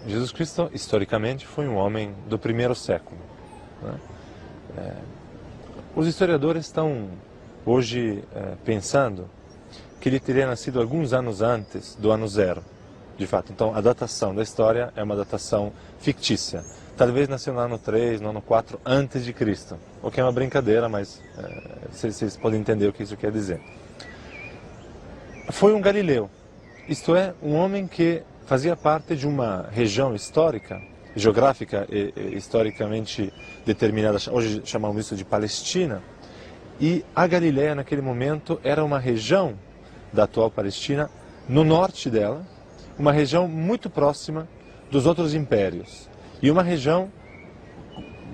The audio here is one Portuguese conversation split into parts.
Jesus Cristo, historicamente, foi um homem do primeiro século, né? Os historiadores estão hoje pensando que ele teria nascido alguns anos antes do ano zero, de fato. Então, a datação da história é uma datação fictícia. Talvez nasceu no ano 3, no ano 4 antes de Cristo, o que é uma brincadeira, mas vocês podem entender o que isso quer dizer. Foi um galileu, isto é, um homem que fazia parte de uma região histórica, geográfica e historicamente determinada, hoje chamamos isso de Palestina, e a Galileia naquele momento era uma região da atual Palestina, no norte dela, uma região muito próxima dos outros impérios, e uma região,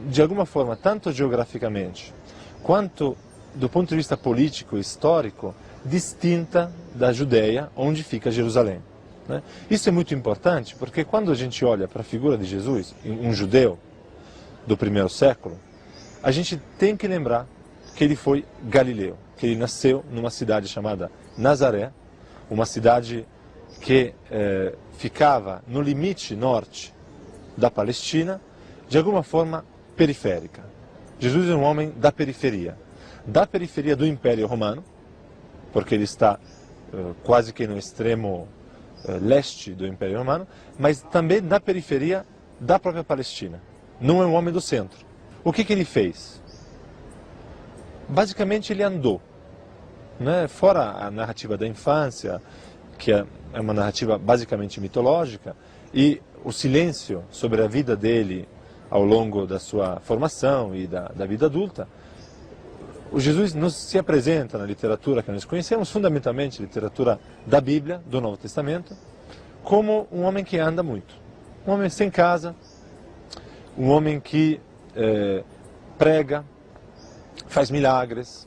de alguma forma, tanto geograficamente, quanto do ponto de vista político e histórico, distinta da Judeia, onde fica Jerusalém, né? Isso é muito importante, porque quando a gente olha para a figura de Jesus, um judeu do primeiro século, a gente tem que lembrar que ele foi galileu, que ele nasceu numa cidade chamada Nazaré, uma cidade que ficava no limite norte da Palestina, de alguma forma periférica. Jesus é um homem da periferia do Império Romano, porque ele está quase que no extremo leste do Império Romano, mas também da periferia da própria Palestina. Não é um homem do centro. O que ele fez? Basicamente ele andou, né? Fora a narrativa da infância, que é uma narrativa basicamente mitológica, e o silêncio sobre a vida dele ao longo da sua formação e da vida adulta, o Jesus nos se apresenta na literatura que nós conhecemos, fundamentalmente literatura da Bíblia, do Novo Testamento, como um homem que anda muito. Um homem sem casa, um homem que prega, faz milagres,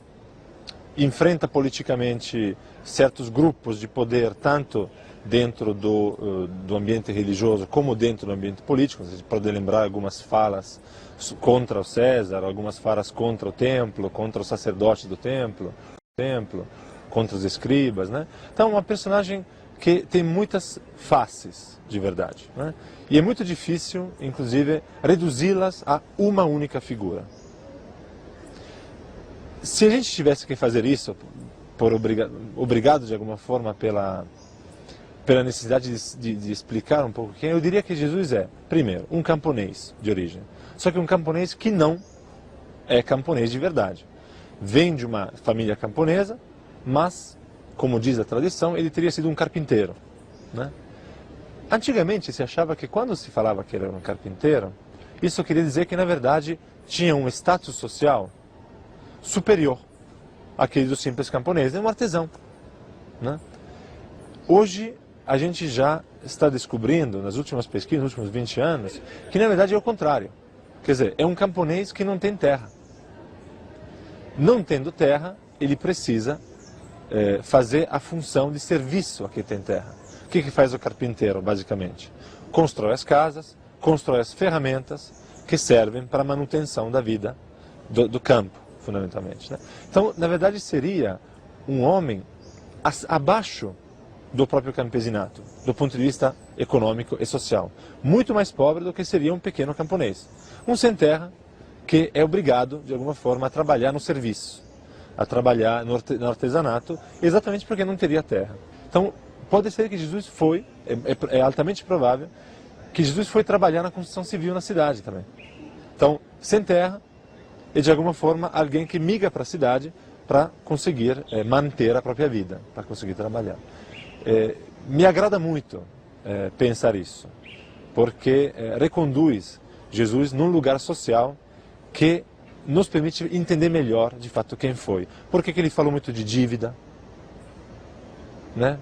enfrenta politicamente certos grupos de poder, tanto dentro do ambiente religioso como dentro do ambiente político. Você pode lembrar algumas falas contra o César, algumas falas contra o templo, contra os sacerdotes do templo, contra os escribas, né? Então, uma personagem que tem muitas faces de verdade, né? E é muito difícil, inclusive, reduzi-las a uma única figura. Se a gente tivesse que fazer isso, obrigado de alguma forma pela necessidade de explicar um pouco quem, eu diria que Jesus é, primeiro, um camponês de origem. Só que um camponês que não é camponês de verdade. Vem de uma família camponesa, mas, como diz a tradição, ele teria sido um carpinteiro, né? Antigamente se achava que quando se falava que ele era um carpinteiro, isso queria dizer que na verdade tinha um status social superior àquele dos simples camponeses, é um artesão, né? Hoje a gente já está descobrindo, nas últimas pesquisas, nos últimos 20 anos, que na verdade é o contrário. Quer dizer, é um camponês que não tem terra. Não tendo terra, ele precisa fazer a função de serviço a quem tem terra. O que faz o carpinteiro, basicamente? Constrói as casas, constrói as ferramentas que servem para a manutenção da vida do campo, fundamentalmente, né? Então, na verdade, seria um homem abaixo do próprio campesinato, do ponto de vista econômico e social. Muito mais pobre do que seria um pequeno camponês. Um sem terra que é obrigado, de alguma forma, a trabalhar no serviço, a trabalhar no artesanato, exatamente porque não teria terra. Então, pode ser que Jesus foi, é altamente provável, que Jesus foi trabalhar na construção civil na cidade também. Então, sem terra, e de alguma forma alguém que migra para a cidade para conseguir manter a própria vida, para conseguir trabalhar. Me agrada muito pensar isso, porque reconduz Jesus num lugar social que nos permite entender melhor, de fato, quem foi. Por que ele falou muito de dívida? Né?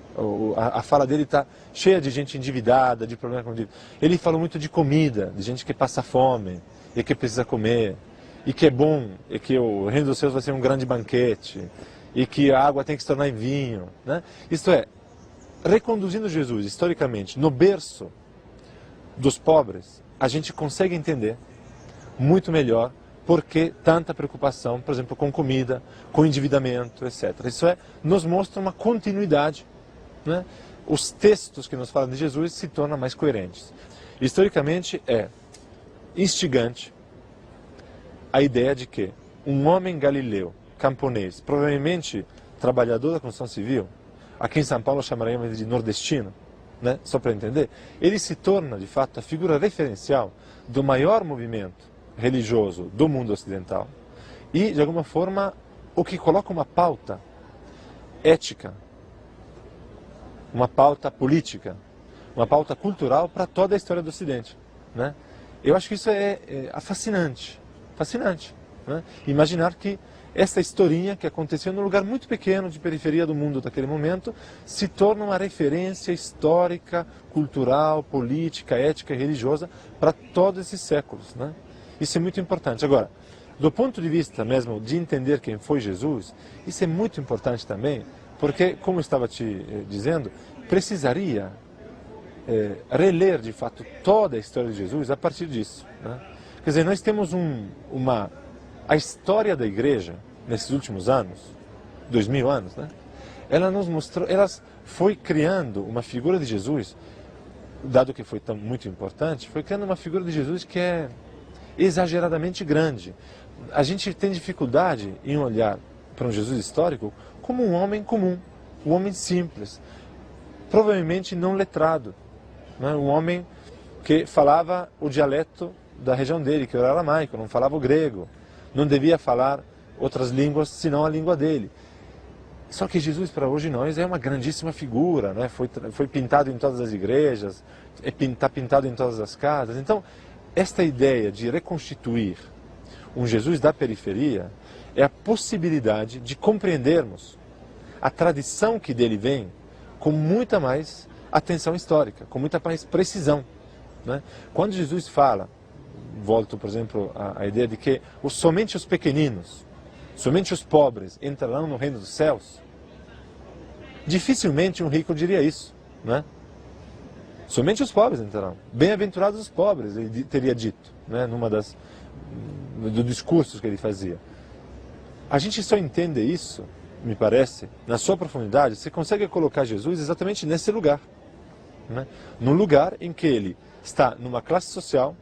A fala dele está cheia de gente endividada, de problema com dívida. Ele falou muito de comida, de gente que passa fome e que precisa comer, e que é bom, e que o reino dos céus vai ser um grande banquete, e que a água tem que se tornar em vinho, né? Isto é, reconduzindo Jesus historicamente no berço dos pobres, a gente consegue entender muito melhor por que tanta preocupação, por exemplo, com comida, com endividamento, etc. Isso nos mostra uma continuidade, né? Os textos que nos falam de Jesus se tornam mais coerentes. Historicamente é instigante a ideia de que um homem galileu, camponês, provavelmente trabalhador da construção civil, aqui em São Paulo chamaríamos de nordestino, né? Só para entender, ele se torna, de fato, a figura referencial do maior movimento religioso do mundo ocidental e, de alguma forma, o que coloca uma pauta ética, uma pauta política, uma pauta cultural para toda a história do Ocidente, né? Eu acho que isso é fascinante, fascinante, né? Imaginar que essa historinha que aconteceu num lugar muito pequeno de periferia do mundo daquele momento se torna uma referência histórica, cultural, política, ética e religiosa para todos esses séculos, né? Isso é muito importante. Agora, do ponto de vista mesmo de entender quem foi Jesus, isso é muito importante também, porque, como eu estava te dizendo, precisaria reler de fato toda a história de Jesus a partir disso, né? Quer dizer, nós temos a história da igreja nesses últimos anos, 2000 anos, né? Ela nos mostrou, ela foi criando uma figura de Jesus, dado que foi muito importante, foi criando uma figura de Jesus que é exageradamente grande. A gente tem dificuldade em olhar para um Jesus histórico como um homem comum, um homem simples, provavelmente não letrado, né? Um homem que falava o dialeto da região dele, que era aramaico, não falava o grego, não devia falar outras línguas senão a língua dele. Só que Jesus para hoje nós é uma grandíssima figura, né? Foi pintado em todas as igrejas, está pintado em todas as casas. Então, esta ideia de reconstituir um Jesus da periferia é a possibilidade de compreendermos a tradição que dele vem com muita mais atenção histórica, com muita mais precisão, né? Quando Jesus fala, volto, por exemplo, à ideia de que somente os pequeninos, somente os pobres entrarão no reino dos céus, dificilmente um rico diria isso, né? Somente os pobres entrarão. Bem-aventurados os pobres, ele teria dito, né, dos discursos que ele fazia. A gente só entende isso, me parece, na sua profundidade, você consegue colocar Jesus exatamente nesse lugar, né? No lugar em que ele está numa classe social,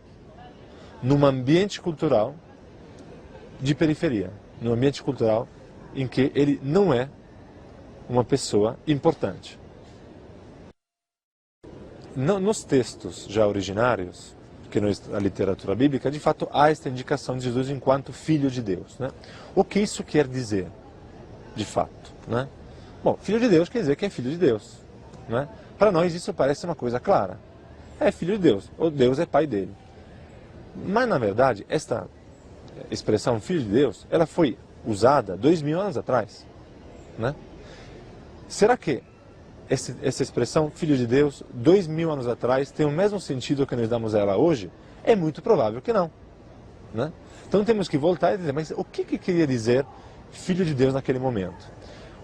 num ambiente cultural de periferia, num ambiente cultural em que ele não é uma pessoa importante. Nos textos já originários, que a literatura bíblica, de fato há esta indicação de Jesus enquanto Filho de Deus, né? O que isso quer dizer, de fato, né? Bom, Filho de Deus quer dizer que é Filho de Deus, né? Para nós isso parece uma coisa clara. É Filho de Deus, ou Deus é Pai dele. Mas, na verdade, esta expressão Filho de Deus, ela foi usada 2000 anos atrás, né? Será que essa expressão Filho de Deus, 2000 anos atrás, tem o mesmo sentido que nós damos a ela hoje? É muito provável que não, né? Então temos que voltar e dizer, mas o que queria dizer Filho de Deus naquele momento?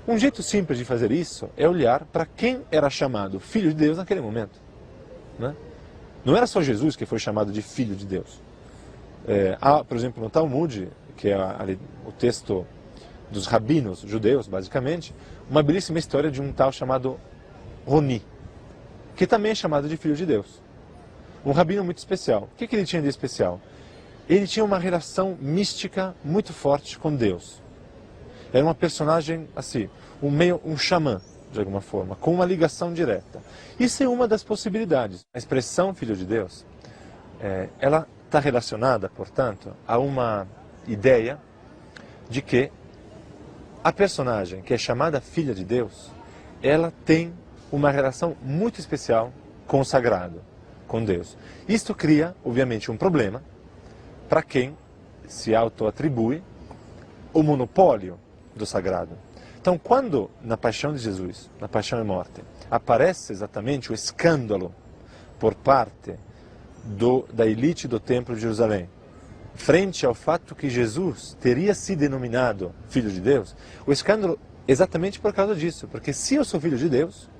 Um jeito simples de fazer isso é olhar para quem era chamado Filho de Deus naquele momento, né? Não era só Jesus que foi chamado de Filho de Deus. Há, por exemplo, no Talmud, que é o texto dos rabinos judeus, basicamente, uma belíssima história de um tal chamado Roni, que também é chamado de Filho de Deus. Um rabino muito especial. O que ele tinha de especial? Ele tinha uma relação mística muito forte com Deus. Era uma personagem, assim, um xamã, de alguma forma, com uma ligação direta. Isso é uma das possibilidades. A expressão Filho de Deus, ela está relacionada, portanto, a uma ideia de que a personagem que é chamada Filha de Deus, ela tem uma relação muito especial com o sagrado, com Deus. Isto cria, obviamente, um problema para quem se auto-atribui o monopólio do sagrado. Então, quando na paixão de Jesus, na paixão e morte, aparece exatamente o escândalo por parte da elite do Templo de Jerusalém, frente ao fato que Jesus teria se denominado Filho de Deus, o escândalo exatamente por causa disso, porque se eu sou Filho de Deus,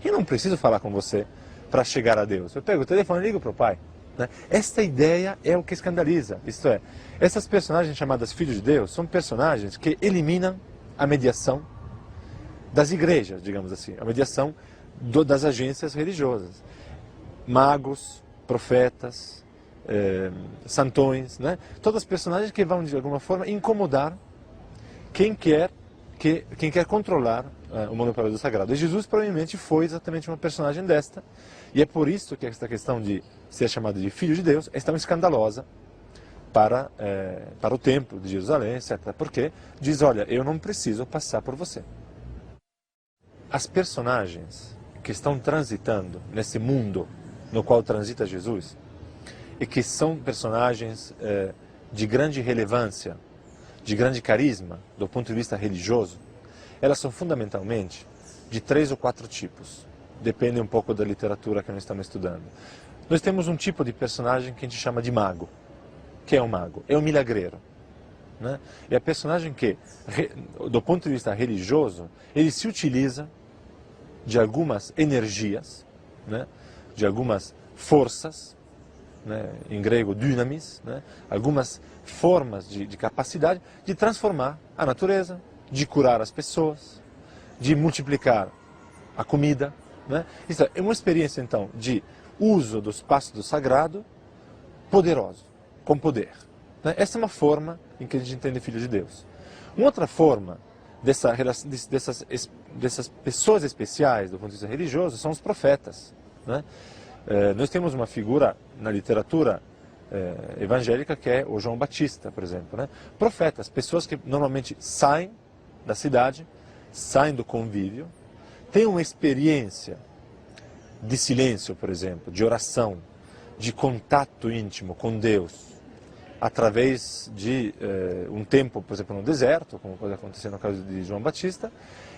eu não preciso falar com você para chegar a Deus. Eu pego o telefone e ligo para o Pai, né? Esta ideia é o que escandaliza, isto é, essas personagens chamadas Filhos de Deus são personagens que eliminam a mediação das igrejas, digamos assim, a mediação das agências religiosas. Magos, profetas, santões, né? Todas personagens que vão de alguma forma incomodar quem quer controlar o mundo paralelo sagrado. E Jesus provavelmente foi exatamente uma personagem desta, e é por isso que esta questão de ser chamado de Filho de Deus é tão escandalosa para o templo de Jerusalém, etc. Porque diz, olha, eu não preciso passar por você. As personagens que estão transitando nesse mundo no qual transita Jesus, e que são personagens de grande relevância, de grande carisma, do ponto de vista religioso, elas são fundamentalmente de 3 ou 4 tipos. Depende um pouco da literatura que nós estamos estudando. Nós temos um tipo de personagem que a gente chama de mago. Que é um mago? É um milagreiro. Né? É a personagem que, do ponto de vista religioso, ele se utiliza de algumas energias, né? De algumas forças, né? Em grego dynamis, né? Algumas formas de capacidade de transformar a natureza, de curar as pessoas, de multiplicar a comida. Né? Isso é uma experiência, então, de uso do espaço do sagrado poderoso, com poder. Né? Essa é uma forma em que a gente entende Filho de Deus. Uma outra forma dessas pessoas especiais do ponto de vista religioso são os profetas. Né? Nós temos uma figura na literatura evangélica que é o João Batista, por exemplo. Né? Profetas, pessoas que normalmente saem da cidade, saem do convívio, têm uma experiência de silêncio, por exemplo, de oração, de contato íntimo com Deus, através de um tempo, por exemplo, no deserto, como pode acontecer no caso de João Batista,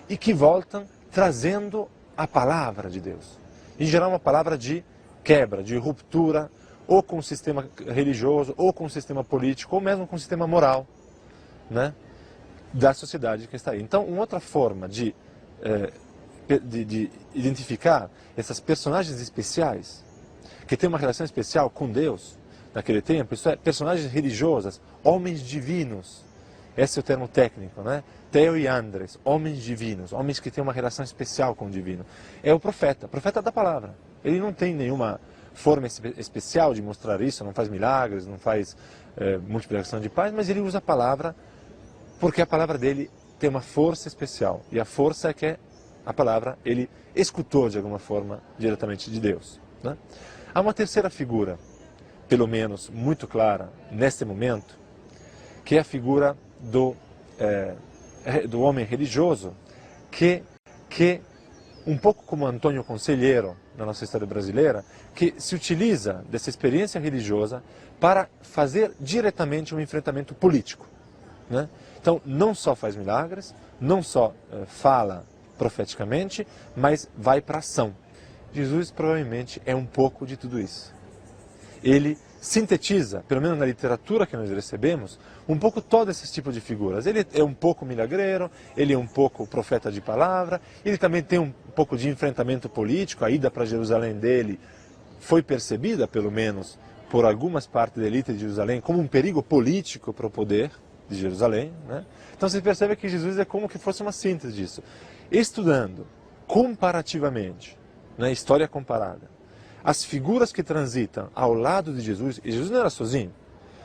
e que voltam trazendo a palavra de Deus. Em geral, uma palavra de quebra, de ruptura, ou com o sistema religioso, ou com o sistema político, ou mesmo com o sistema moral, né, da sociedade que está aí. Então, uma outra forma de identificar essas personagens especiais, que têm uma relação especial com Deus, naquele tempo, isso é, personagens religiosas, homens divinos, esse é o termo técnico, né? Theo e Andres, homens divinos, homens que têm uma relação especial com o divino. É o profeta da palavra. Ele não tem nenhuma forma especial de mostrar isso, não faz milagres, não faz multiplicação de paz, mas ele usa a palavra porque a palavra dele tem uma força especial. E a força é que a palavra ele escutou de alguma forma diretamente de Deus. Né? Há uma terceira figura, pelo menos muito clara neste momento, que é a figura do homem religioso, que um pouco como Antônio Conselheiro, na nossa história brasileira, que se utiliza dessa experiência religiosa para fazer diretamente um enfrentamento político. Né? Então, não só faz milagres, não só fala profeticamente, mas vai para a ação. Jesus provavelmente é um pouco de tudo isso. Ele sintetiza, pelo menos na literatura que nós recebemos, um pouco todos esses tipos de figuras. Ele é um pouco milagreiro, ele é um pouco profeta de palavra, ele também tem um pouco de enfrentamento político. A ida para Jerusalém dele foi percebida, pelo menos, por algumas partes da elite de Jerusalém como um perigo político para o poder de Jerusalém. Né? Então você percebe que Jesus é como que fosse uma síntese disso. Estudando comparativamente, na história comparada, as figuras que transitam ao lado de Jesus, e Jesus não era sozinho,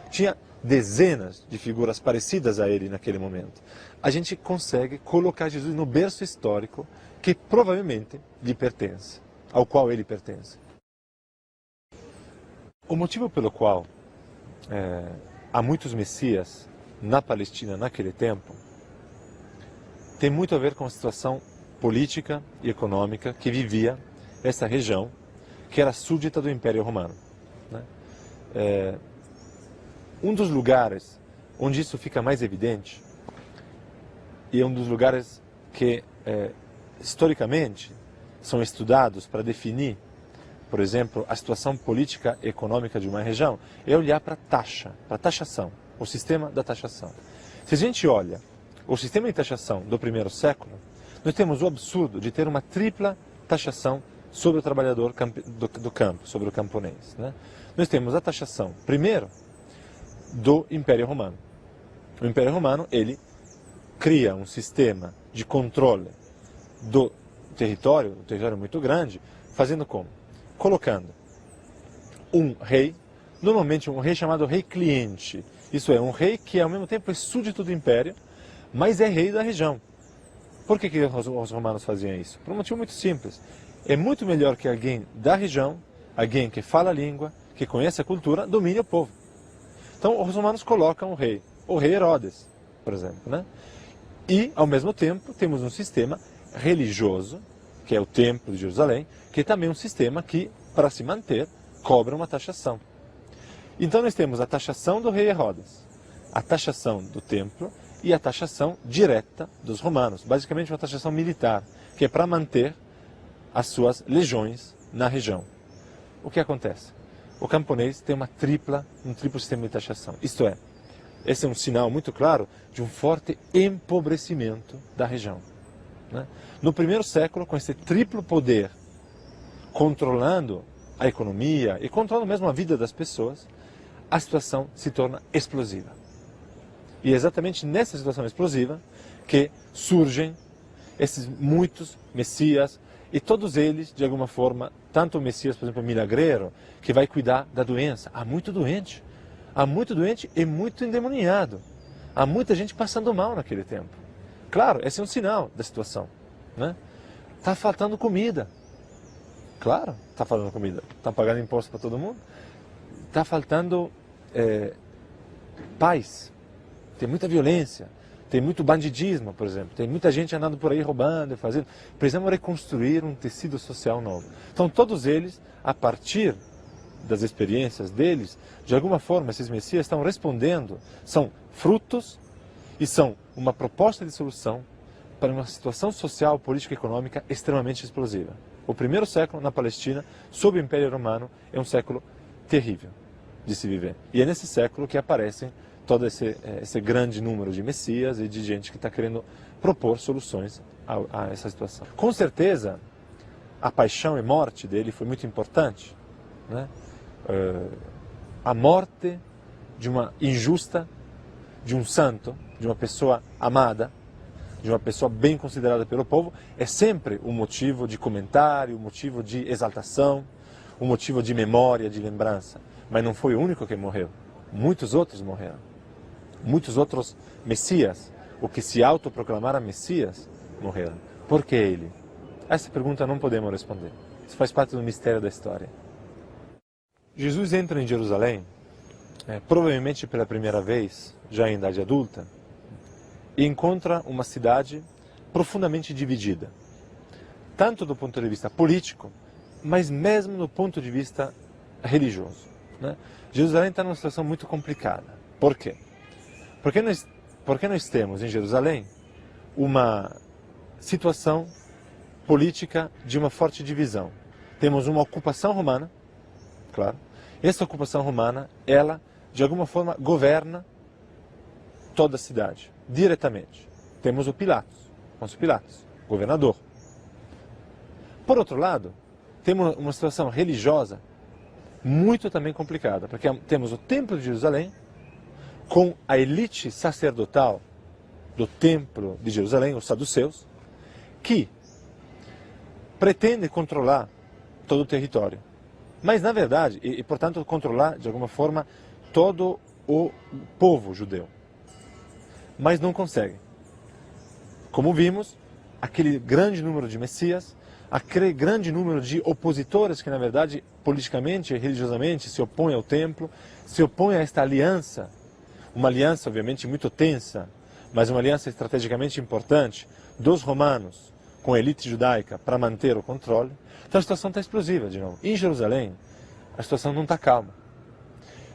tinha dezenas de figuras parecidas a ele naquele momento. A gente consegue colocar Jesus no berço histórico que provavelmente lhe pertence, ao qual ele pertence. O motivo pelo qual há muitos messias na Palestina naquele tempo tem muito a ver com a situação política e econômica que vivia essa região, que era súdita do Império Romano. Né? Um dos lugares onde isso fica mais evidente, e é um dos lugares que, historicamente, são estudados para definir, por exemplo, a situação política e econômica de uma região, é olhar para a taxação, o sistema da taxação. Se a gente olha o sistema de taxação do primeiro século, nós temos o absurdo de ter uma tripla taxação sobre o trabalhador do campo, sobre o camponês. Né? Nós temos a taxação, primeiro, do Império Romano. O Império Romano, ele cria um sistema de controle do território, um território muito grande, fazendo como? Colocando um rei, normalmente um rei chamado rei cliente. Isso é, um rei que ao mesmo tempo é súdito do império, mas é rei da região. Por que os romanos faziam isso? Por um motivo muito simples. É muito melhor que alguém da região, alguém que fala a língua, que conhece a cultura, domine o povo. Então os romanos colocam o rei Herodes, por exemplo, né? E, ao mesmo tempo, temos um sistema religioso, que é o Templo de Jerusalém, que é também um sistema que, para se manter, cobra uma taxação. Então nós temos a taxação do rei Herodes, a taxação do templo e a taxação direta dos romanos, basicamente uma taxação militar, que é para manter as suas legiões na região. O que acontece? O camponês tem um triplo sistema de taxação, isto é, esse é um sinal muito claro de um forte empobrecimento da região, né? No primeiro século, com esse triplo poder controlando a economia e controlando mesmo a vida das pessoas, a situação se torna explosiva. E é exatamente nessa situação explosiva que surgem esses muitos messias, e todos eles, de alguma forma, tanto o messias, por exemplo, milagreiro, que vai cuidar da doença. Há muito doente e muito endemoniado. Há muita gente passando mal naquele tempo. Claro, esse é um sinal da situação, né? Está faltando comida. Claro, está faltando comida. Estão pagando imposto para todo mundo. Está faltando paz. Tem muita violência. Tem muito bandidismo, por exemplo. Tem muita gente andando por aí roubando e fazendo. Precisamos reconstruir um tecido social novo. Então, todos eles, a partir das experiências deles, de alguma forma, esses messias estão respondendo, são frutos e são uma proposta de solução para uma situação social, política e econômica extremamente explosiva. O primeiro século na Palestina, sob o Império Romano, é um século terrível de se viver. E é nesse século que aparecem todo esse grande número de messias e de gente que está querendo propor soluções a essa situação. Com certeza, a paixão e morte dele foi muito importante, né? A morte de uma injusta, de um santo, de uma pessoa amada, de uma pessoa bem considerada pelo povo, é sempre um motivo de comentário, um motivo de exaltação, um motivo de memória, de lembrança. Mas não foi o único que morreu. Muitos outros morreram. Muitos outros messias, o que se autoproclamaram messias, morreram. Por que ele? Essa pergunta não podemos responder. Isso faz parte do mistério da história. Jesus entra em Jerusalém, provavelmente pela primeira vez, já em idade adulta, e encontra uma cidade profundamente dividida, tanto do ponto de vista político, mas mesmo do ponto de vista religioso, né? Jerusalém está numa situação muito complicada. Por quê? Porque nós temos em Jerusalém uma situação política de uma forte divisão. Temos uma ocupação romana, claro. Essa ocupação romana, ela, de alguma forma, governa toda a cidade, diretamente. Temos o Pilatos, governador. Por outro lado, temos uma situação religiosa muito também complicada, porque temos o Templo de Jerusalém, com a elite sacerdotal do Templo de Jerusalém, os saduceus, que pretende controlar todo o território. Mas, na verdade, e portanto controlar, de alguma forma, todo o povo judeu. Mas não consegue. Como vimos, aquele grande número de messias, aquele grande número de opositores que, na verdade, politicamente e religiosamente se opõem ao templo, se opõem a esta aliança, uma aliança, obviamente, muito tensa, mas uma aliança estrategicamente importante dos romanos com a elite judaica para manter o controle. Então a situação está explosiva, de novo. Em Jerusalém, a situação não está calma.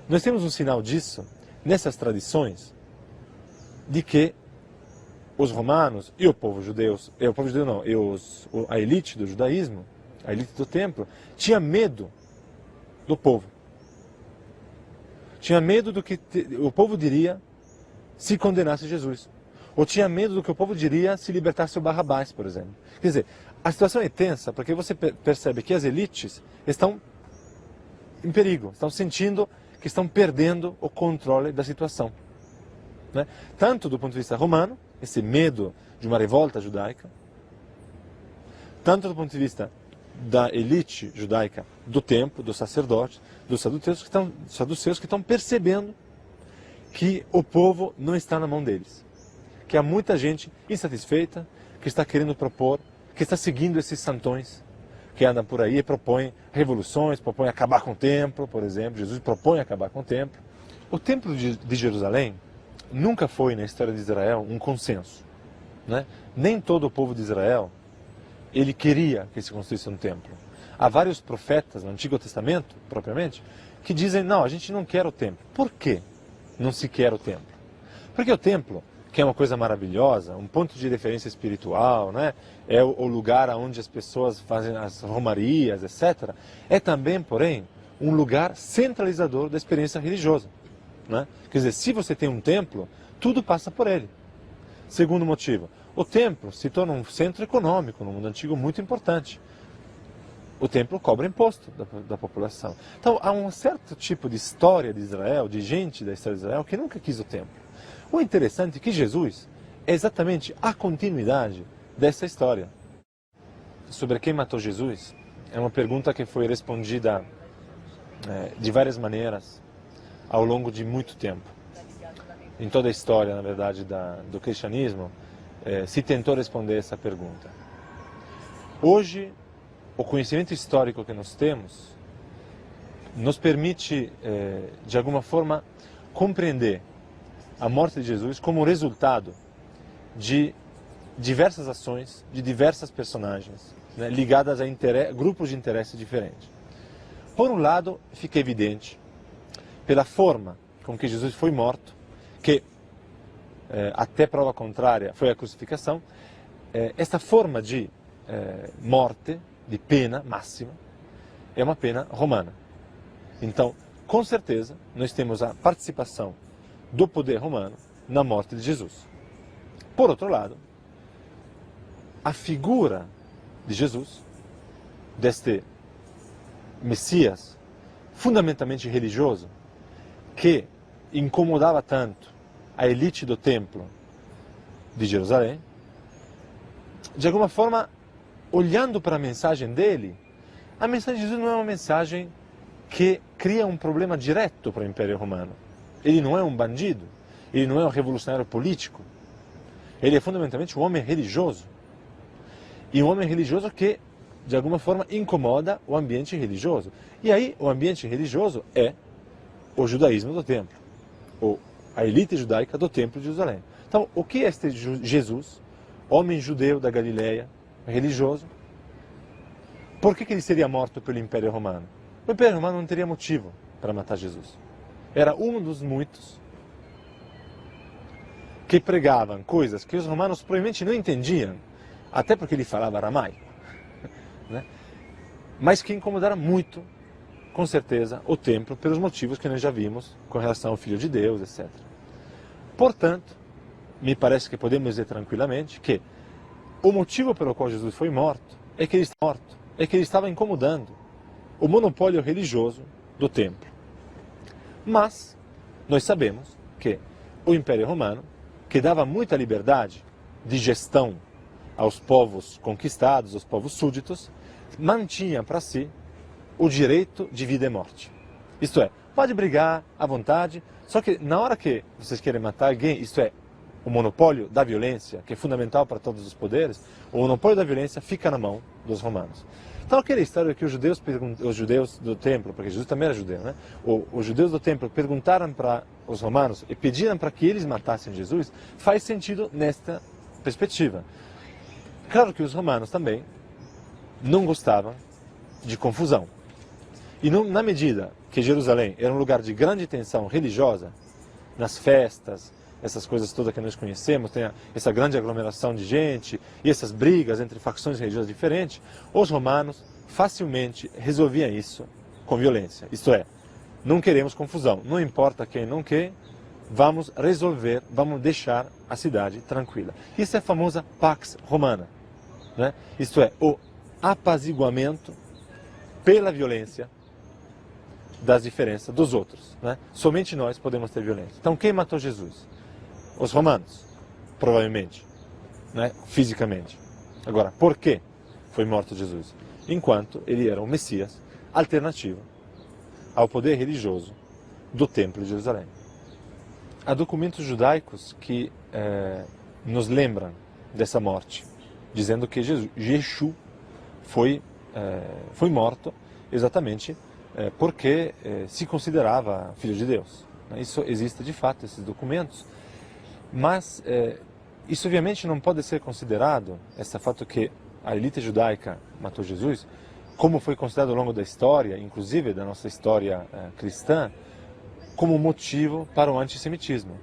Nós temos um sinal disso nessas tradições de que os romanos e o povo judeu não, a elite do judaísmo, a elite do templo, tinha medo do povo. Tinha medo do que o povo diria se condenasse Jesus. Ou tinha medo do que o povo diria se libertasse o Barrabás, por exemplo. Quer dizer, a situação é tensa porque você percebe que as elites estão em perigo, estão sentindo que estão perdendo o controle da situação, né? Tanto do ponto de vista romano, esse medo de uma revolta judaica, tanto do ponto de vista da elite judaica do templo, dos sacerdotes, dos saduceus que estão percebendo que o povo não está na mão deles. Que há muita gente insatisfeita, que está querendo propor, que está seguindo esses santões, que andam por aí e propõem revoluções, propõem acabar com o templo, por exemplo. Jesus propõe acabar com o templo. O templo de Jerusalém nunca foi, na história de Israel, um consenso, né? Nem todo o povo de Israel ele queria que se construísse um templo. Há vários profetas no Antigo Testamento, propriamente, que dizem, não, a gente não quer o templo. Por quê não se quer o templo? Porque o templo, que é uma coisa maravilhosa, um ponto de referência espiritual, né? É o lugar onde as pessoas fazem as romarias, etc., é também, porém, um lugar centralizador da experiência religiosa, né? Quer dizer, se você tem um templo, tudo passa por ele. Segundo motivo, o templo se torna um centro econômico no mundo antigo muito importante. O templo cobra imposto da população. Então há um certo tipo de história de Israel, de gente da história de Israel, que nunca quis o templo. O interessante é que Jesus é exatamente a continuidade dessa história. Sobre quem matou Jesus, é uma pergunta que foi respondida de várias maneiras ao longo de muito tempo. Em toda a história, na verdade, do cristianismo, se tentou responder essa pergunta. Hoje, o conhecimento histórico que nós temos nos permite, de alguma forma, compreender a morte de Jesus como resultado de diversas ações, de diversas personagens, né, ligadas a grupos de interesse diferentes. Por um lado, fica evidente, pela forma com que Jesus foi morto, que até prova contrária foi a crucificação, esta forma de morte, de pena máxima, é uma pena romana. Então, com certeza, nós temos a participação do poder romano na morte de Jesus. Por outro lado, a figura de Jesus, deste Messias, fundamentalmente religioso, que incomodava tanto a elite do templo de Jerusalém, de alguma forma, olhando para a mensagem dele, a mensagem de Jesus não é uma mensagem que cria um problema direto para o Império Romano. Ele não é um bandido, ele não é um revolucionário político, ele é fundamentalmente um homem religioso. E um homem religioso que, de alguma forma, incomoda o ambiente religioso. E aí, o ambiente religioso é o judaísmo do templo, ou a elite judaica do templo de Jerusalém. Então, o que é este Jesus, homem judeu da Galileia, religioso? Por que ele seria morto pelo Império Romano? O Império Romano não teria motivo para matar Jesus. Era um dos muitos que pregavam coisas que os romanos provavelmente não entendiam, até porque ele falava aramaico, né? Mas que incomodaram muito, com certeza, o templo, pelos motivos que nós já vimos com relação ao Filho de Deus, etc. Portanto, me parece que podemos dizer tranquilamente que o motivo pelo qual Jesus foi morto é que ele estava incomodando o monopólio religioso do templo. Mas nós sabemos que o Império Romano, que dava muita liberdade de gestão aos povos conquistados, aos povos súditos, mantinha para si o direito de vida e morte. Isto é, pode brigar à vontade, só que na hora que vocês querem matar alguém, isto é, o monopólio da violência, que é fundamental para todos os poderes, o monopólio da violência fica na mão dos romanos. Então aquela história que os judeus do templo, porque Jesus também era judeu, né? Os judeus do templo perguntaram para os romanos e pediram para que eles matassem Jesus, faz sentido nesta perspectiva. Claro que os romanos também não gostavam de confusão. E na medida que Jerusalém era um lugar de grande tensão religiosa, nas festas, essas coisas todas que nós conhecemos, tem essa grande aglomeração de gente e essas brigas entre facções religiosas diferentes, os romanos facilmente resolviam isso com violência. Isto é, não queremos confusão, não importa quem não quer, vamos resolver, vamos deixar a cidade tranquila. Isso é a famosa Pax Romana, né? Isto é, o apaziguamento pela violência das diferenças dos outros, né? Somente nós podemos ter violência. Então quem matou Jesus? Os romanos, provavelmente, né? Fisicamente. Agora, por que foi morto Jesus? enquanto ele era um Messias alternativo ao poder religioso do Templo de Jerusalém. Há documentos judaicos que nos lembram dessa morte, dizendo que Yeshua foi morto exatamente porque se considerava filho de Deus. Isso existe de fato, esses documentos, mas isso obviamente não pode ser considerado, esse fato que a elite judaica matou Jesus, como foi considerado ao longo da história, inclusive da nossa história cristã, como motivo para o antissemitismo.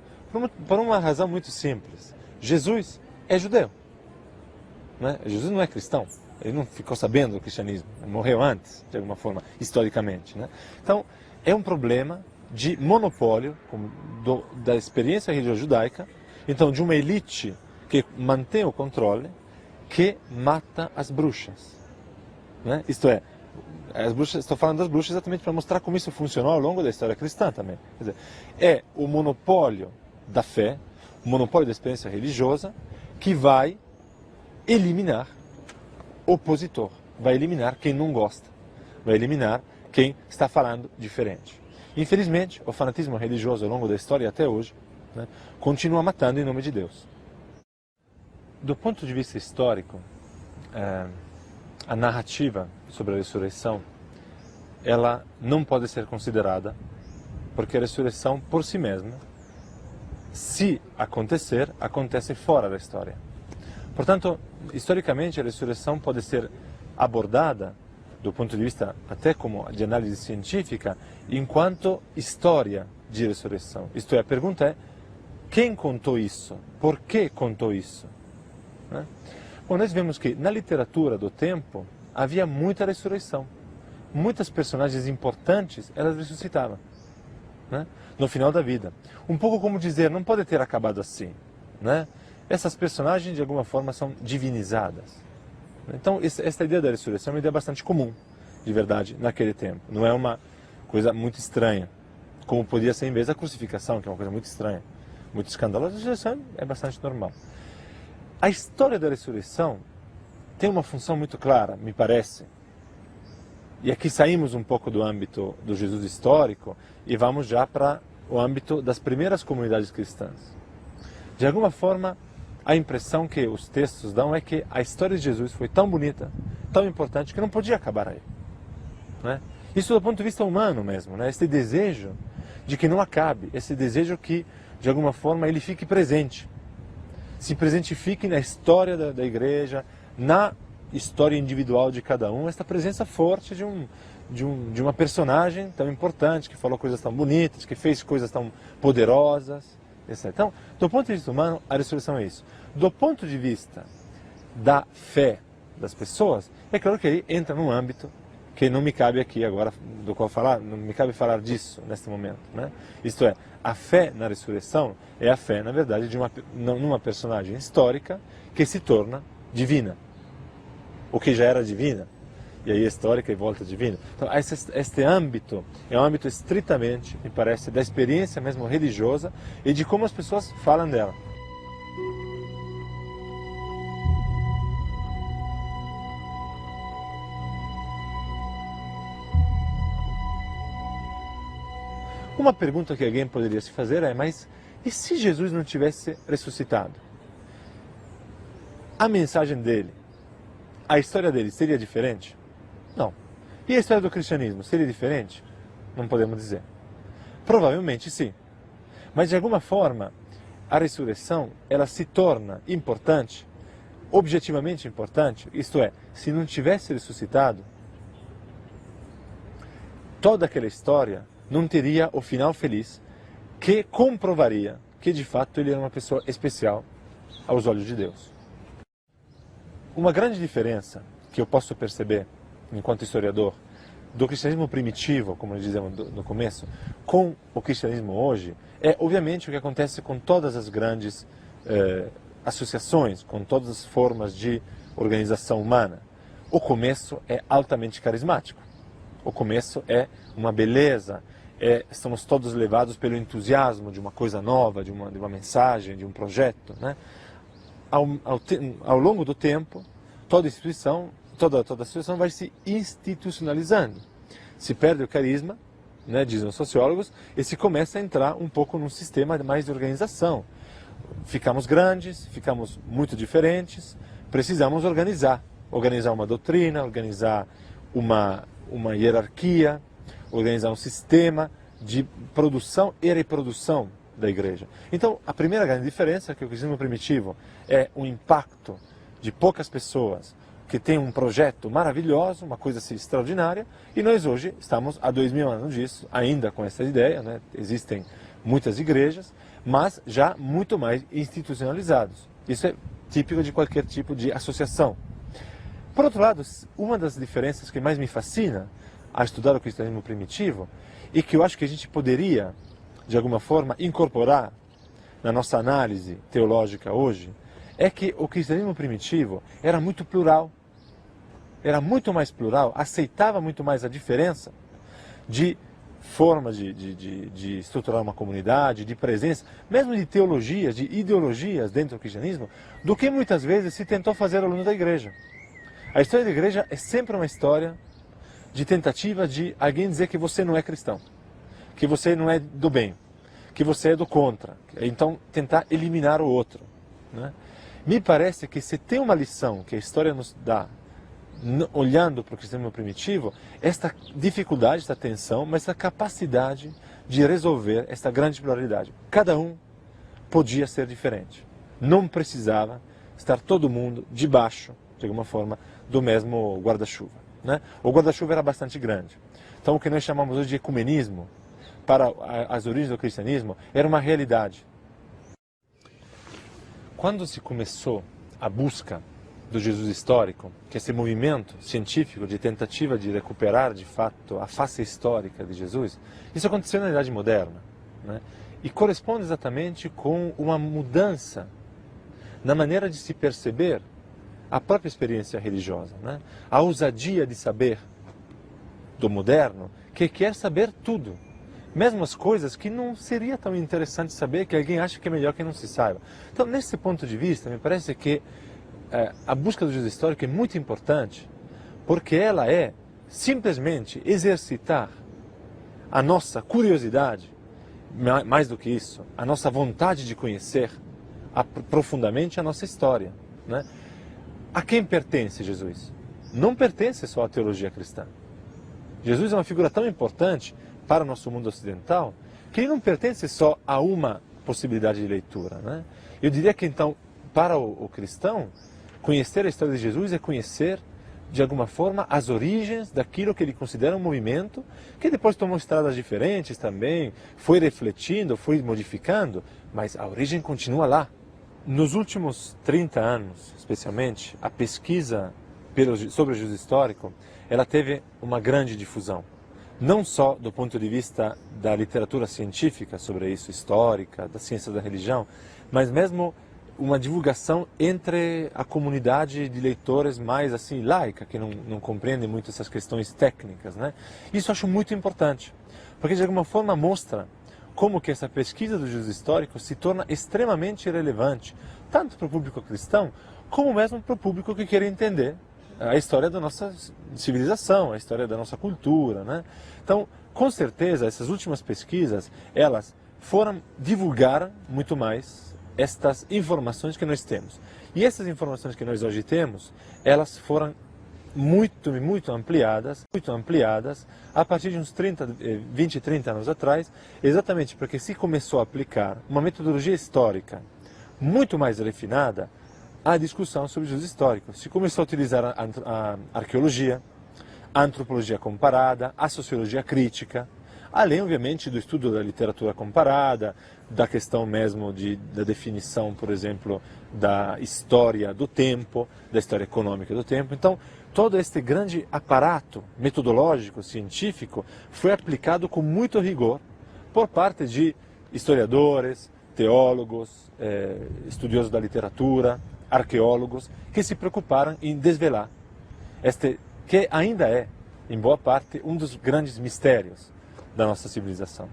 Por uma razão muito simples. Jesus é judeu. Né? Jesus não é cristão. Ele não ficou sabendo do cristianismo. Ele morreu antes, de alguma forma, historicamente. Né? Então, é um problema de monopólio da experiência religiosa judaica, então de uma elite que mantém o controle, que mata as bruxas. Né? Isto é, as bruxas, estou falando das bruxas exatamente para mostrar como isso funcionou ao longo da história cristã também. Quer dizer, é o monopólio da fé, o monopólio da experiência religiosa, que vai eliminar o opositor, vai eliminar quem não gosta, vai eliminar quem está falando diferente. Infelizmente, o fanatismo religioso ao longo da história até hoje, né, continua matando em nome de Deus. Do ponto de vista histórico, a narrativa sobre a ressurreição, ela não pode ser considerada, porque a ressurreição por si mesma, se acontecer, acontece fora da história. Portanto, historicamente, a ressurreição pode ser abordada, do ponto de vista até como de análise científica, enquanto história de ressurreição. Isto é, a pergunta é, quem contou isso? Por que contou isso? Né? Bom, nós vemos que na literatura do tempo havia muita ressurreição. Muitas personagens importantes, elas ressuscitavam, né? No final da vida. Um pouco como dizer, não pode ter acabado assim. Né? Essas personagens, de alguma forma, são divinizadas. Então, essa ideia da ressurreição é uma ideia bastante comum, de verdade, naquele tempo. Não é uma coisa muito estranha, como podia ser em vez da crucificação, que é uma coisa muito estranha, muito escandalosa. A ressurreição é bastante normal. A história da ressurreição tem uma função muito clara, me parece. E aqui saímos um pouco do âmbito do Jesus histórico e vamos já para o âmbito das primeiras comunidades cristãs. De alguma forma, a impressão que os textos dão é que a história de Jesus foi tão bonita, tão importante, que não podia acabar aí. Né? Isso do ponto de vista humano mesmo, né? Esse desejo de que não acabe, esse desejo que, de alguma forma, ele fique presente. Se presentifique na história da igreja, na história individual de cada um, esta presença forte de uma personagem tão importante, que falou coisas tão bonitas, que fez coisas tão poderosas, etc. Então, do ponto de vista humano, a ressurreição é isso. Do ponto de vista da fé das pessoas, é claro que aí entra num âmbito que não me cabe aqui agora, do qual falar, não me cabe falar disso neste momento. Né? Isto é, a fé na ressurreição é a fé, na verdade, numa personagem histórica que se torna divina, o que já era divina, e aí histórica e volta divina. Então, este âmbito é um âmbito estritamente, me parece, da experiência mesmo religiosa e de como as pessoas falam dela. Uma pergunta que alguém poderia se fazer é, mas e se Jesus não tivesse ressuscitado? A mensagem dele, a história dele seria diferente? Não. E a história do cristianismo seria diferente? Não podemos dizer. Provavelmente sim. Mas de alguma forma, a ressurreição, ela se torna importante, objetivamente importante, isto é, se não tivesse ressuscitado, toda aquela história não teria o final feliz que comprovaria que de fato ele era uma pessoa especial aos olhos de Deus. Uma grande diferença que eu posso perceber, enquanto historiador, do cristianismo primitivo, como nós dizemos no começo, com o cristianismo hoje, é obviamente o que acontece com todas as grandes associações, com todas as formas de organização humana. O começo é altamente carismático. O começo é uma beleza, estamos todos levados pelo entusiasmo de uma coisa nova, de uma mensagem, de um projeto. Né? Ao longo do tempo, toda instituição, toda a situação vai se institucionalizando. Se perde o carisma, né, dizem os sociólogos, e se começa a entrar um pouco num sistema mais de organização. Ficamos grandes, ficamos muito diferentes, precisamos organizar uma doutrina, organizar uma hierarquia, organizar um sistema de produção e reprodução da igreja. Então, a primeira grande diferença é que o cristianismo primitivo é um impacto de poucas pessoas que tem um projeto maravilhoso, uma coisa assim, extraordinária, e nós hoje estamos há 2000 anos disso, ainda com essa ideia, né? Existem muitas igrejas, mas já muito mais institucionalizados. Isso é típico de qualquer tipo de associação. Por outro lado, uma das diferenças que mais me fascina a estudar o cristianismo primitivo e que eu acho que a gente poderia, de alguma forma, incorporar na nossa análise teológica hoje, é que o cristianismo primitivo era muito plural, era muito mais plural, aceitava muito mais a diferença de forma de estruturar uma comunidade, de presença, mesmo de teologias, de ideologias dentro do cristianismo, do que muitas vezes se tentou fazer ao longo da igreja. A história da igreja é sempre uma história de tentativa de alguém dizer que você não é cristão, que você não é do bem, que você é do contra, então tentar eliminar o outro, né? Me parece que se tem uma lição que a história nos dá, olhando para o cristianismo primitivo, esta dificuldade, esta tensão, mas esta capacidade de resolver esta grande pluralidade. Cada um podia ser diferente, não precisava estar todo mundo debaixo, de alguma forma, do mesmo guarda-chuva, né? O guarda-chuva era bastante grande. Então o que nós chamamos hoje de ecumenismo, para as origens do cristianismo, era uma realidade. Quando se começou a busca do Jesus histórico, que é esse movimento científico de tentativa de recuperar, de fato, a face histórica de Jesus, isso aconteceu na Idade Moderna, né? E corresponde exatamente com uma mudança na maneira de se perceber a própria experiência religiosa, né? A ousadia de saber do moderno, que quer saber tudo, mesmo as coisas que não seria tão interessante saber, que alguém acha que é melhor que não se saiba. Então, nesse ponto de vista, me parece que a busca do Jesus histórico é muito importante, porque ela é simplesmente exercitar a nossa curiosidade, mais do que isso, a nossa vontade de conhecer profundamente a nossa história, né? A quem pertence Jesus? Não pertence só à teologia cristã. Jesus é uma figura tão importante para o nosso mundo ocidental que ele não pertence só a uma possibilidade de leitura, né? Eu diria que então, para o cristão, conhecer a história de Jesus é conhecer, de alguma forma, as origens daquilo que ele considera um movimento que depois tomou estradas diferentes também, foi refletindo, foi modificando, mas a origem continua lá. Nos últimos 30 anos, especialmente, a pesquisa sobre o Jesus histórico, ela teve uma grande difusão. Não só do ponto de vista da literatura científica sobre isso, histórica, da ciência da religião, mas mesmo uma divulgação entre a comunidade de leitores mais assim laica, que não compreendem muito essas questões técnicas, né? Isso eu acho muito importante, porque de alguma forma mostra como que essa pesquisa do Jesus histórico se torna extremamente relevante, tanto para o público cristão, como mesmo para o público que quer entender a história da nossa civilização, a história da nossa cultura, né? Então, com certeza, essas últimas pesquisas, elas foram divulgar muito mais estas informações que nós temos. E essas informações que nós hoje temos, elas foram muito ampliadas a partir de uns 20, 30 anos atrás, exatamente porque se começou a aplicar uma metodologia histórica muito mais refinada à discussão sobre Jesus histórico. Se começou a utilizar a arqueologia, a antropologia comparada, a sociologia crítica, além, obviamente, do estudo da literatura comparada, da questão mesmo da definição, por exemplo, da história do tempo, da história econômica do tempo. Então, todo este grande aparato metodológico, científico, foi aplicado com muito rigor por parte de historiadores, teólogos, estudiosos da literatura, arqueólogos, que se preocuparam em desvelar este, que ainda é, em boa parte, um dos grandes mistérios da nossa civilização.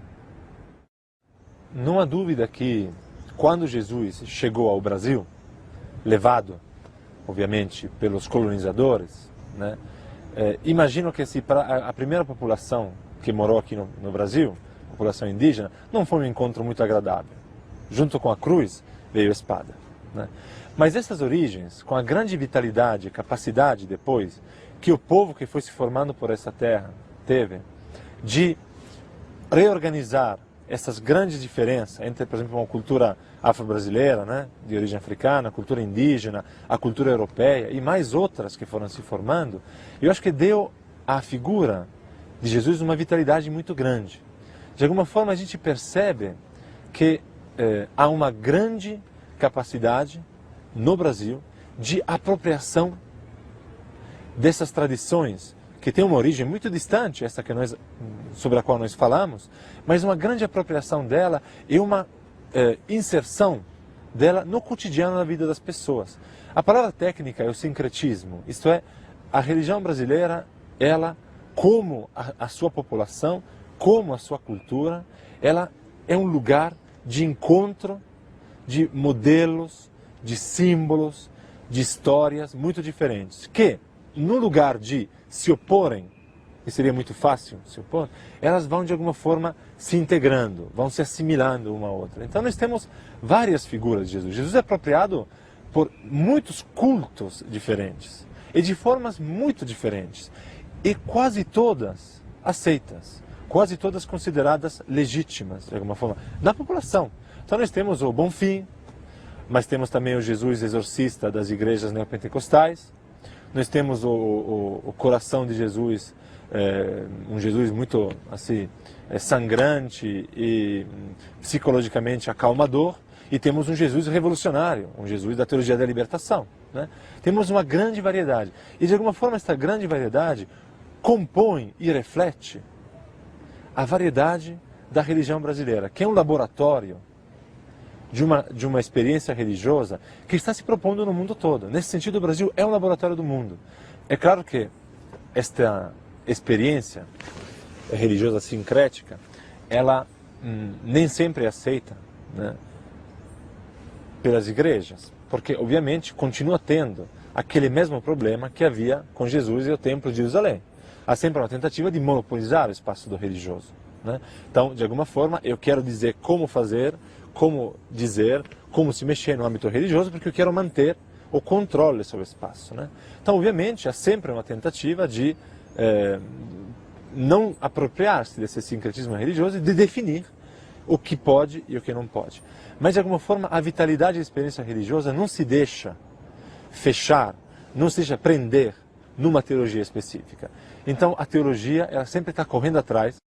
Não há dúvida que, quando Jesus chegou ao Brasil, levado, obviamente, pelos colonizadores, né? Imagino que a primeira população que morou aqui no Brasil, a população indígena, não foi um encontro muito agradável. Junto com a cruz veio a espada, né? Mas essas origens, com a grande vitalidade e capacidade depois, que o povo que foi se formando por essa terra teve, de reorganizar essas grandes diferenças entre, por exemplo, uma cultura afro-brasileira, né, de origem africana, a cultura indígena, a cultura europeia e mais outras que foram se formando, eu acho que deu à figura de Jesus uma vitalidade muito grande. De alguma forma a gente percebe que há uma grande capacidade no Brasil de apropriação dessas tradições que tem uma origem muito distante, essa que sobre a qual nós falamos, mas uma grande apropriação dela e uma inserção dela no cotidiano da vida das pessoas. A palavra técnica é o sincretismo, isto é, a religião brasileira, ela, como a sua população, como a sua cultura, ela é um lugar de encontro de modelos, de símbolos, de histórias muito diferentes, que, no lugar de se oporem, e seria muito fácil se opor, elas vão de alguma forma se integrando, vão se assimilando uma a outra. Então nós temos várias figuras de Jesus. Jesus é apropriado por muitos cultos diferentes, e de formas muito diferentes, e quase todas aceitas, quase todas consideradas legítimas, de alguma forma, na população. Então nós temos o Bonfim, mas temos também o Jesus exorcista das igrejas neopentecostais. Nós temos o coração de Jesus, um Jesus muito assim, sangrante e psicologicamente acalmador, e temos um Jesus revolucionário, um Jesus da teologia da libertação, né? Temos uma grande variedade, e de alguma forma esta grande variedade compõe e reflete a variedade da religião brasileira, que é um laboratório de uma experiência religiosa que está se propondo no mundo todo. Nesse sentido, o Brasil é um laboratório do mundo. É claro que esta experiência religiosa sincrética, ela nem sempre é aceita, né, pelas igrejas, porque, obviamente, continua tendo aquele mesmo problema que havia com Jesus e o Templo de Jerusalém. Há sempre uma tentativa de monopolizar o espaço do religioso, né? Então, de alguma forma, eu quero dizer como fazer, como dizer, como se mexer no âmbito religioso, porque eu quero manter o controle sobre o espaço, né? Então, obviamente, há sempre uma tentativa de não apropriar-se desse sincretismo religioso e de definir o que pode e o que não pode. Mas, de alguma forma, a vitalidade da experiência religiosa não se deixa fechar, não se deixa prender numa teologia específica. Então, a teologia, ela sempre está correndo atrás